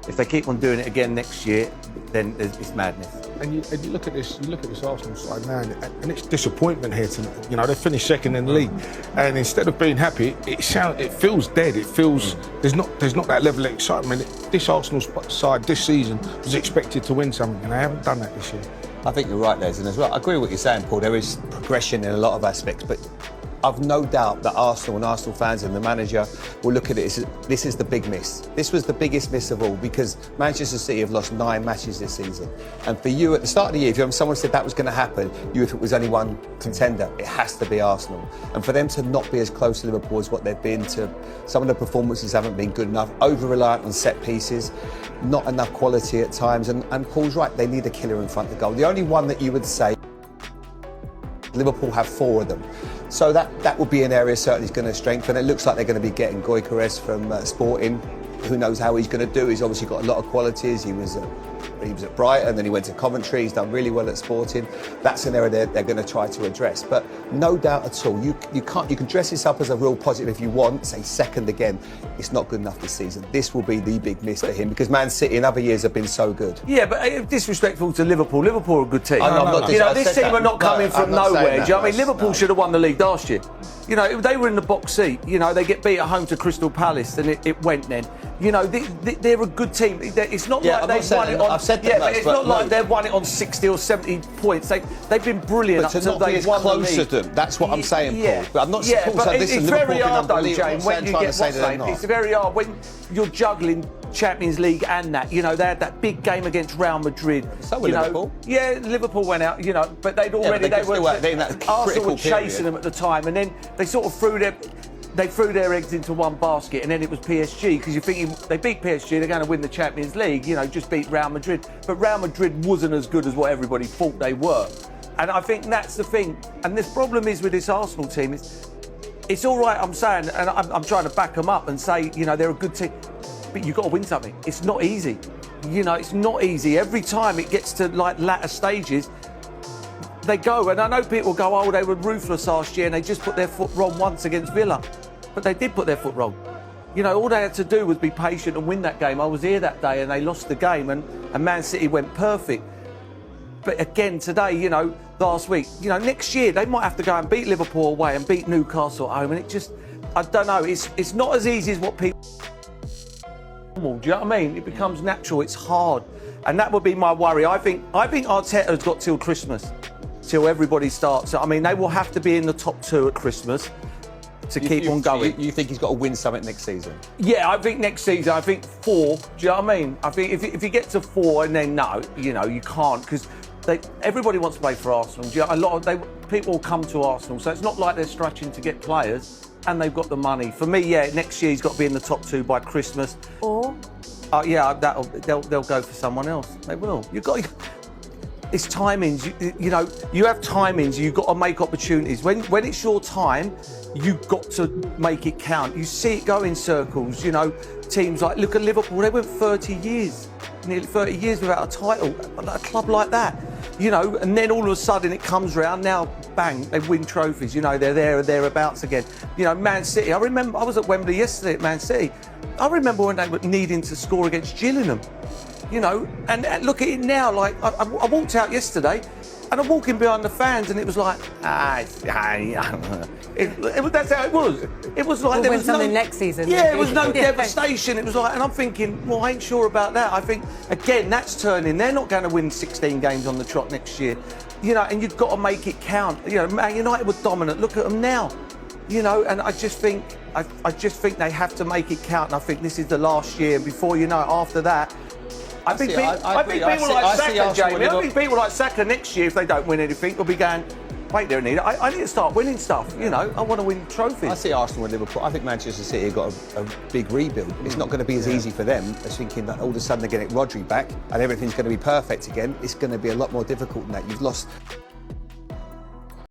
If they keep on doing it again next year, then it's madness. And you look at this Arsenal side now, and it's disappointment here. They finished second in the league, and instead of being happy, it feels dead. It feels there's not that level of excitement. This Arsenal side this season was expected to win something, and they haven't done that this year. I think you're right, Les, and as well, I agree with what you're saying, Paul. There is progression in a lot of aspects, but I've no doubt that Arsenal and Arsenal fans and the manager will look at it as this is the big miss. This was the biggest miss of all because Manchester City have lost 9 matches this season. And for you, at the start of the year, if someone said that was going to happen, if it was only one contender, it has to be Arsenal. And for them to not be as close to Liverpool as what they've been, to some of the performances haven't been good enough, over-reliant on set pieces, not enough quality at times. And Paul's right, they need a killer in front of the goal. The only one that you would say, Liverpool have 4 of them. So that would be an area certainly is going to strengthen. It looks like they're going to be getting Gyökeres from Sporting. Who knows how he's going to do? He's obviously got a lot of qualities. He was at Brighton, then he went to Coventry. He's done really well at Sporting. That's an area they're going to try to address. But no doubt at all, you can dress this up as a real positive if you want. Say second again, it's not good enough this season. This will be the big miss for him because Man City in other years have been so good. Yeah, but disrespectful to Liverpool. Liverpool are a good team. This team are not coming from nowhere. Do you know what I mean? Liverpool should have won the league last year. They were in the box seat. They get beat at home to Crystal Palace, and it went then. They're a good team. It's not like they've won it on. I've said that but it's not like they've won it on 60 or 70 points. They've been brilliant but up to until not be they've as won the close to league. them. That's what I'm saying, Paul. But I'm not but this it's very hard though, James, when you get It's it's very hard when you're juggling Champions League and that. They had that big game against Real Madrid. So were Liverpool. Yeah, Liverpool went out. But they'd already Arsenal were chasing them at the time, and then they sort of threw their eggs into one basket, and then it was PSG because you're thinking they beat PSG, they're going to win the Champions League. Just beat Real Madrid, but Real Madrid wasn't as good as what everybody thought they were, and I think that's the thing. And this problem is with this Arsenal team is it's all right. I'm saying, and I'm trying to back them up and say they're a good team, but you've got to win something. It's not easy. It's not easy. Every time it gets to like latter stages, they go, and I know people go, oh, they were ruthless last year and they just put their foot wrong once against Villa. But they did put their foot wrong. All they had to do was be patient and win that game. I was here that day and they lost the game and Man City went perfect. But again, today, last week, next year they might have to go and beat Liverpool away and beat Newcastle at home. And it just, I don't know, it's not as easy as what people... Do you know what I mean? It becomes natural, it's hard. And that would be my worry. I think Arteta has got till Christmas, till everybody starts. I mean, they will have to be in the top 2 at Christmas to keep on going. You think he's got to win something next season? Yeah, I think next season, I think 4. Do you know what I mean? I think if you get to 4 and then no, you can't because everybody wants to play for Arsenal. People will come to Arsenal, so it's not like they're stretching to get players. And they've got the money. For me, next year he's got to be in the top 2 by Christmas. Or? They'll go for someone else. They will. It's timings. You have timings. You've got to make opportunities. When it's your time, you've got to make it count. You see it go in circles. Teams like look at Liverpool. They went 30 years, nearly 30 years without a title. A club like that. And then all of a sudden it comes round. Now, bang, they win trophies. They're there or thereabouts again. Man City. I remember I was at Wembley yesterday at Man City. I remember when they were needing to score against Gillingham. And look at it now. Like I walked out yesterday, and I'm walking behind the fans, and it was like, that's how it was. It was like there was something next season. Yeah, it was no devastation. It was like, and I'm thinking, well, I ain't sure about that. I think again that's turning. They're not going to win 16 games on the trot next year. And you've got to make it count. Man United were dominant. Look at them now. And I just think they have to make it count. And I think this is the last year. And before after that. I think people like Saka next year, if they don't win anything, will be going, wait there, Anita, I need to start winning stuff. I want to win trophies. I see Arsenal and Liverpool. I think Manchester City have got a big rebuild. It's not going to be as easy for them as thinking that all of a sudden they're getting Rodri back and everything's going to be perfect again. It's going to be a lot more difficult than that. You've lost